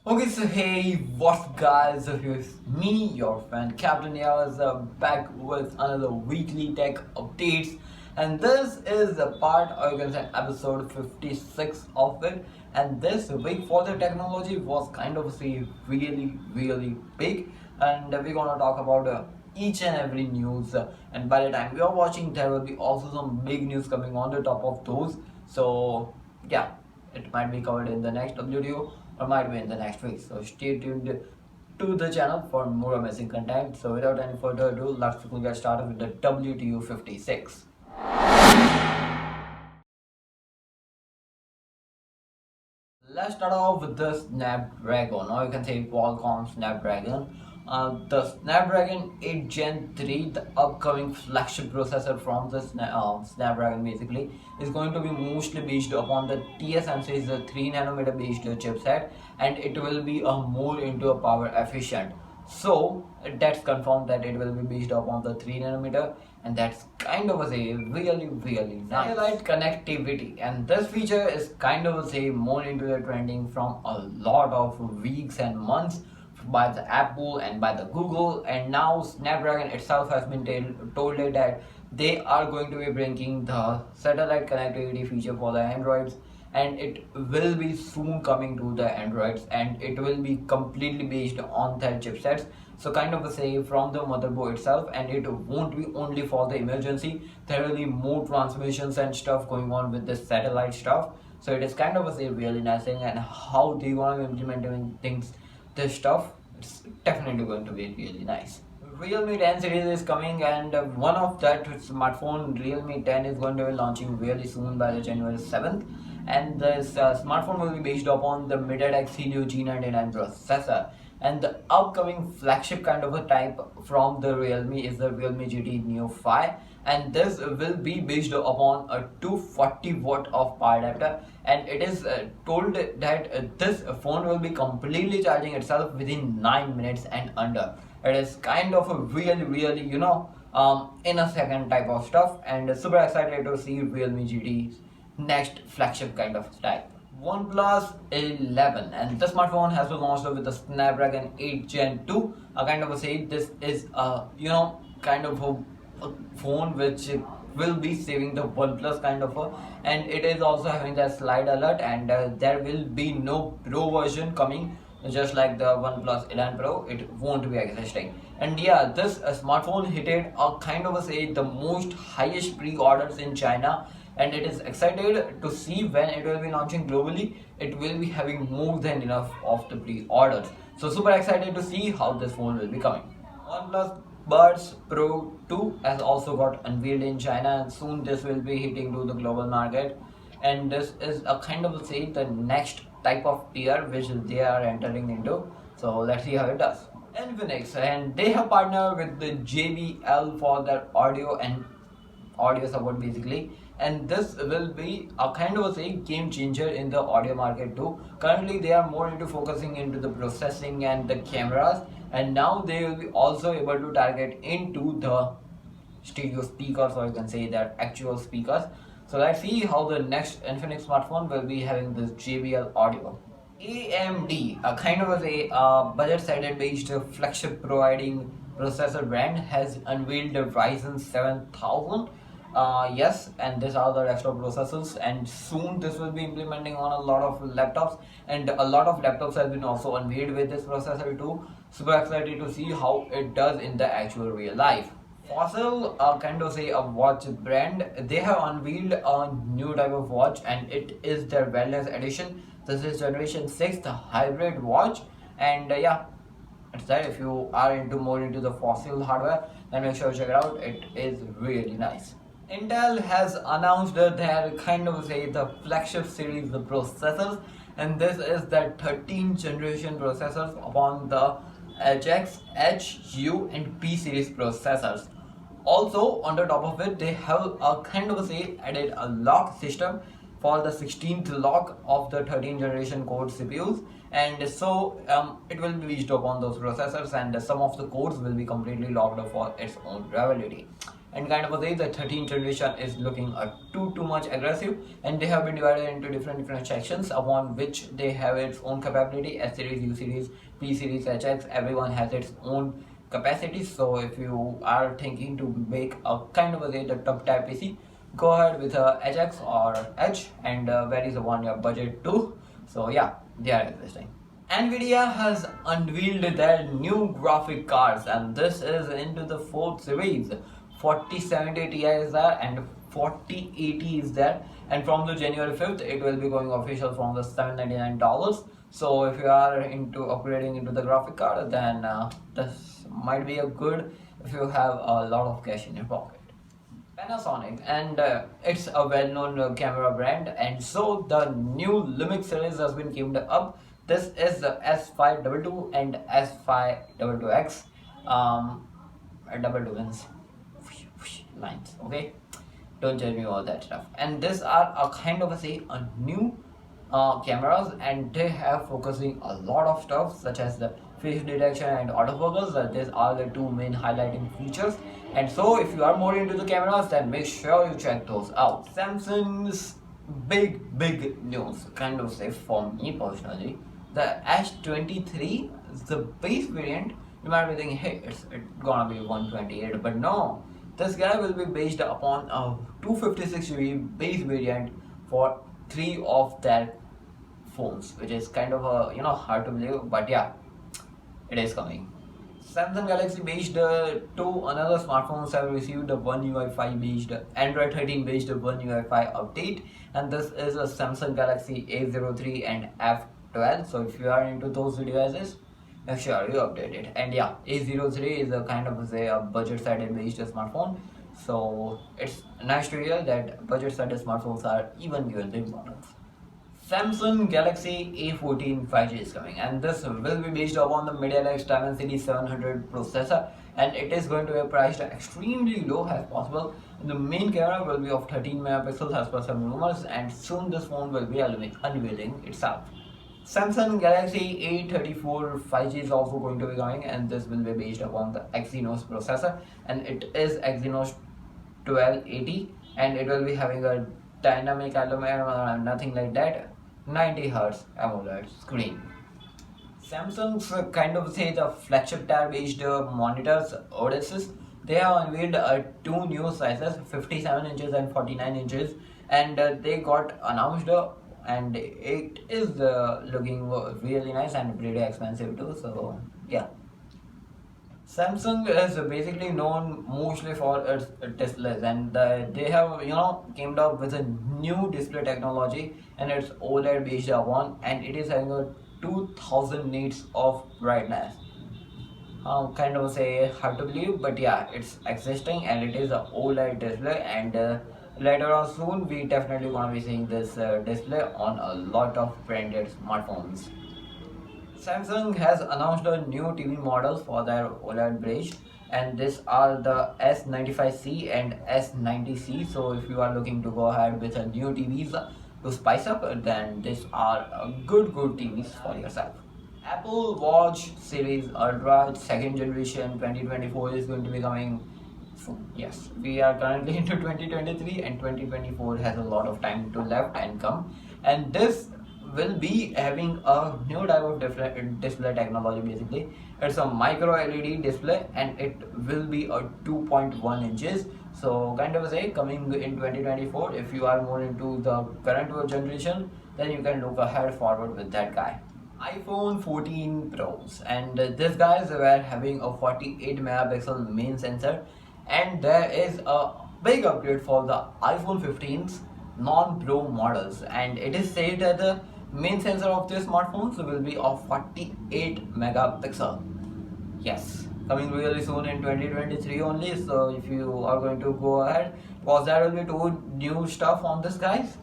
Okay, so hey, what's guys? So here's me, your friend Captain Yaz, back with another weekly tech updates, and this is a part, or you can say episode 56 of it. And this week for the technology was kind of say really big, and we're gonna talk about each and every news. And by the time we are watching, there will be also some big news coming on the top of those. So yeah, it might be covered in the next video or might be in the next week. So stay tuned to the channel for more amazing content. So without any further ado, let's get started with the WTU-56. Let's start off with the Snapdragon, or you can say Qualcomm Snapdragon. The Snapdragon 8 Gen 3, the upcoming flagship processor from the Snapdragon basically, is going to be mostly based upon the TSMC's 3nm based chipset, and it will be a more into a power efficient. So that's confirmed that it will be based upon the 3nm, and that's kind of a really nice satellite connectivity. And this feature is kind of a say more into the trending from a lot of weeks and months by the Apple and by the Google, and now Snapdragon itself has been told that they are going to be bringing the satellite connectivity feature for the Androids, and it will be soon coming to the Androids, and it will be completely based on their chipsets. So kind of a say from the motherboard itself, and it won't be only for the emergency. There will be more transmissions and stuff going on with this satellite stuff. So it is kind of a say really nice thing, and how they want to implement things, this stuff, it's definitely going to be really nice. Realme 10 series is coming, and one of that smartphone, Realme 10, is going to be launching really soon by the January 7th. And this smartphone will be based upon the MediaTek Helio G99 processor. And the upcoming flagship kind of a type from the Realme is the Realme GT Neo 5, and this will be based upon a 240 watt of power adapter, and it is told that this phone will be completely charging itself within 9 minutes and under. It is kind of a really in a second type of stuff, and super excited to see Realme GT's next flagship kind of type. OnePlus 11, and the smartphone has been launched with the Snapdragon 8 Gen 2. Kind of a say this is kind of a phone which will be saving the OnePlus kind of a, and it is also having that slide alert, and there will be no Pro version coming. Just like the OnePlus 11 Pro, it won't be existing. And yeah, this smartphone hit a kind of a say the most highest pre-orders in China, and it is excited to see when it will be launching globally. It will be having more than enough of the pre-orders. So super excited to see how this phone will be coming. OnePlus Buds Pro 2 has also got unveiled in China, and soon this will be hitting to the global market. And this is a kind of say the next type of tier which they are entering into. So let's see how it does. Infinix, and they have partnered with the JBL for their audio and audio support basically, and this will be a kind of a say game changer in the audio market too. Currently they are more into focusing into the processing and the cameras, and now they will be also able to target into the stereo speakers, or you can say that actual speakers. So let's see how the next Infinix smartphone will be having this JBL audio. AMD, a kind of a budget-sided based flagship providing processor brand, has unveiled the Ryzen 7000. Yes, and these are the desktop processors, and soon this will be implementing on a lot of laptops, and a lot of laptops have been also unveiled with this processor too. Super excited to see how it does in the actual real life. Fossil, kind of say a watch brand, they have unveiled a new type of watch, and it is their wellness edition. This is generation 6, the hybrid watch, and yeah, it's that if you are into more into the Fossil hardware, then make sure to check it out. It is really nice. Intel has announced their kind of say the flagship series the processors, and this is the 13th generation processors upon the HX, H, U and P series processors. Also on the top of it, they have a kind of say added a lock system for the 16th lock of the 13th generation core CPUs, and so it will be based upon those processors, and some of the cores will be completely locked for its own durability. and kind of a way the 13th generation is looking too much aggressive, and they have been divided into different sections upon which they have its own capability. S series, U series, P series, HX, everyone has its own capacity. So if you are thinking to make a kind of a way the top type PC, go ahead with a HX or H, and varies upon your budget too. So yeah, they are existing. Nvidia has unveiled their new graphic cards, and this is into the 4th series. 4070 Ti is there and 4080 is there, and from the January 5th it will be going official from the $799. So if you are into upgrading into the graphic card, then this might be a good if you have a lot of cash in your pocket. Panasonic, and it's a well-known camera brand, and so the new Lumix series has been came up. This is the S522 and S522X, double wins lines. Okay, don't tell me all that stuff. And these are a kind of a new cameras, and they have focusing a lot of stuff such as the face detection and autofocus. These are the two main highlighting features. And so if you are more into the cameras, then make sure you check those out. Samsung's big news, kind of say for me personally, the S23 is the base variant. You might be thinking, hey, it's gonna be 128, but no, this guy will be based upon a 256GB base variant for 3 of their phones, which is kind of a hard to believe, but yeah, it is coming. Samsung Galaxy based two another smartphones have received a One UI 5 based Android 13 based One UI 5 update, and this is a Samsung Galaxy A03 and F12. So if you are into those devices, make sure you update it. And yeah, A03 is a kind of a budget sided based smartphone, so it's nice to hear that budget sided smartphones are even given the importance. Samsung Galaxy A14 5G is coming, and this will be based upon the MediaTek Dimensity 700 processor, and it is going to be priced extremely low as possible. The main camera will be of 13 megapixels as per some rumors, and soon this phone will be unveiling itself. Samsung Galaxy A34 5G is also going to be coming, and this will be based upon the Exynos processor, and it is Exynos 1280, and it will be having a dynamic aluminum or nothing like that, 90 Hz AMOLED screen. Samsung's kind of say the flagship tier based monitors Odyssey, they have unveiled two new sizes, 57 inches and 49 inches, and they got announced, and it is looking really nice and pretty expensive too. So yeah. Samsung is basically known mostly for its displays, and they have came up with a new display technology, and it's OLED based upon, and it is having a 2000 nits of brightness. Kind of say hard to believe, but yeah, it's existing, and it is a OLED display, and later on soon we definitely gonna be seeing this display on a lot of branded smartphones. Samsung has announced a new TV models for their OLED bridge, and these are the S95C and S90C. So if you are looking to go ahead with a new TVs to spice up, then these are good TVs for yourself. Apple Watch Series Ultra 2nd generation 2024 is going to be coming soon. Yes, we are currently into 2023, and 2024 has a lot of time to left and come, and this will be having a new type of display technology. Basically, it's a micro LED display, and it will be a 2.1 inches. So kind of say coming in 2024, if you are more into the current generation, then you can look ahead forward with that guy. iPhone 14 Pros, and these guys were having a 48 megapixel main sensor, and there is a big upgrade for the iPhone 15's non-Pro models, and it is said that the main sensor of these smartphones will be of 48 megapixel. Yes, coming really soon in 2023 only. So if you are going to go ahead, because there will be two new stuff on this guys,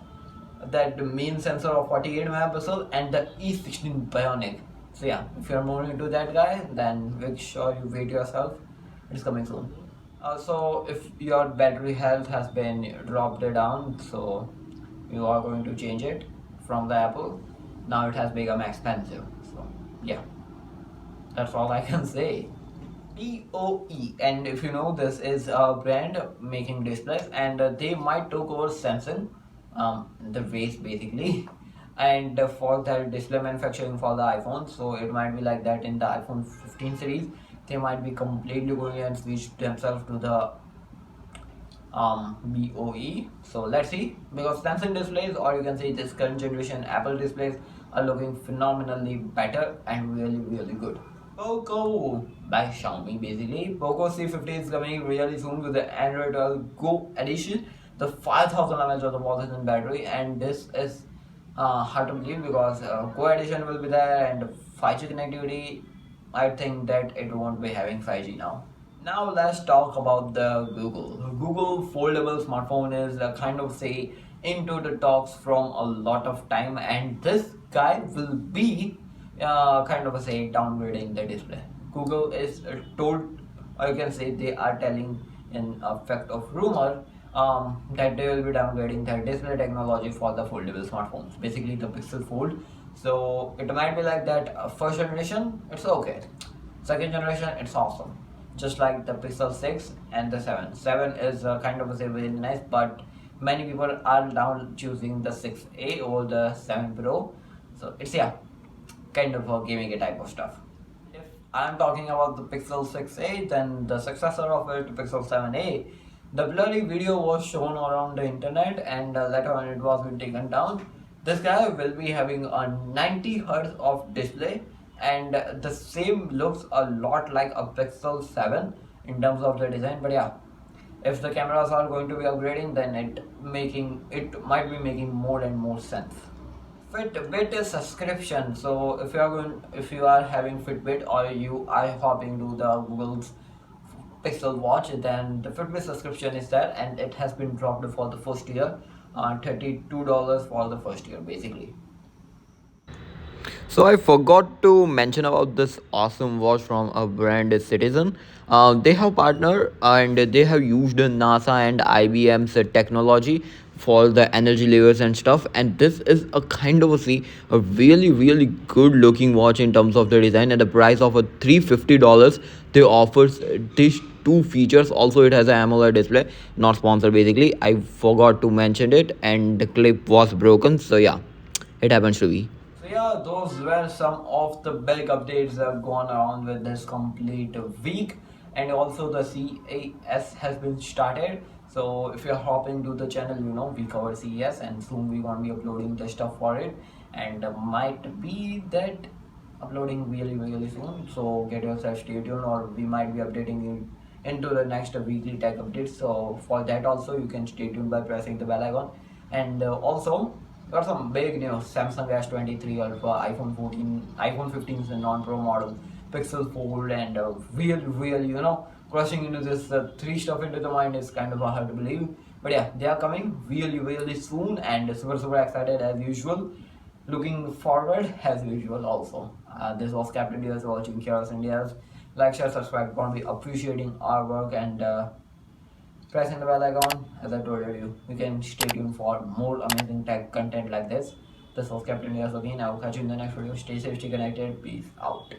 that the main sensor of 48 megapixel and the E16 Bionic. So yeah, if you are more into that guy, then make sure you wait yourself, it's coming soon. So if your battery health has been dropped down, so you are going to change it from the Apple. Now it has become expensive. So yeah, that's all I can say. BOE, and if you know, this is a brand making displays, and they might took over Samsung, the race basically, and for their display manufacturing for the iPhone. So it might be like that in the iPhone 15 series, they might be completely going and switch themselves to the BOE. So let's see, because Samsung displays, or you can say this current generation Apple displays, are looking phenomenally better and really good. Poco by Xiaomi basically. Poco C50 is coming really soon with the Android Go edition. The 5000 mAh of the positive battery, and this is hard to believe because Go edition will be there and 5G connectivity. I think that it won't be having 5G now. Now let's talk about the Google. Google foldable smartphone is kind of say into the talks from a lot of time, and this guy will be kind of say downgrading the display. Google is told, or you can say they are telling in effect of rumor that they will be downgrading their display technology for the foldable smartphones, basically the Pixel Fold. So it might be like that. First generation, it's okay. Second generation, it's awesome. Just like the Pixel 6 and the 7. 7 is kind of say very nice, but many people are now choosing the 6A over the 7 Pro. So it's kind of a gaming type of stuff. If I'm talking about the Pixel 6A, then the successor of it, Pixel 7A, the blurry video was shown around the internet, and later on it was been taken down. This guy will be having a 90 Hz of display, and the same looks a lot like a Pixel 7 in terms of the design. But yeah, if the cameras are going to be upgrading, then it might be making more and more sense. Fitbit is subscription. So if you are having Fitbit, or you are hopping to the Google's Pixel Watch, then the Fitbit subscription is there, and it has been dropped for the first year, $32 for the first year basically. So I forgot to mention about this awesome watch from a brand is Citizen. They have partner and they have used the NASA and IBM's technology for the energy levels and stuff. And this is a kind of a really good looking watch in terms of the design. At the price of a $350, they offers these two features. Also, it has an AMOLED display. Not sponsored basically. I forgot to mention it, and the clip was broken. So yeah, it happens to be. So yeah, those were some of the big updates that have gone around with this complete week, and also the CES has been started. So if you're hopping to the channel, you know we cover CES, and soon we're gonna be uploading the stuff for it, and might be that uploading really soon. So get yourself stay tuned, or we might be updating you into the next weekly tech updates. So for that also you can stay tuned by pressing the bell icon, and also got some big news. Samsung S23 Ultra, iPhone 14, iPhone 15 is a non-pro model, Pixel Fold, and real, crushing into this three stuff into the mind is kind of hard to believe. But yeah, they are coming really soon, and super excited as usual. Looking forward as usual also. This was Captain Diaz watching Chaos India's. Like, share, subscribe. Gonna be appreciating our work, and pressing the bell icon. As I told you, you can stay tuned for more amazing tech content like this. This was Captain Diaz again. I will catch you in the next video. Stay safe, stay connected. Peace out.